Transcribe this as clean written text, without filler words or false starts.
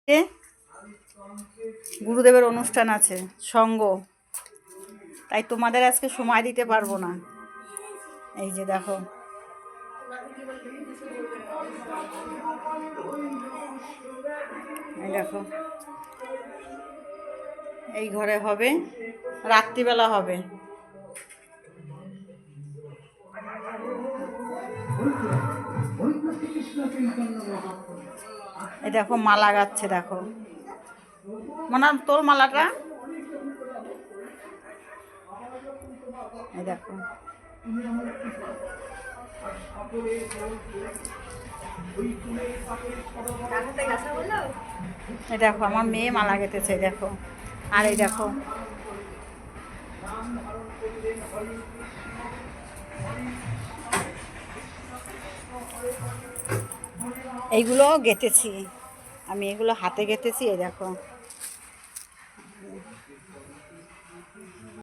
এ গুরুদেবের অনুষ্ঠান আছে সঙ্গ, তাই তোমাদের আজকে সময় দিতে পারবো না। এই যে দেখো, এই দেখো, এই ঘরে হবে, রাত্রিবেলা হবে। এই দেখো মালা গাচ্ছে, দেখো মনে তোর মালাটা, এই দেখো এই দেখো আমার মেয়ে মালা গেঁথেছে, দেখো। আর এই দেখো এইগুলো গেঁথেছি আমি, এগুলো হাতে গেঁথেছি, এই দেখো।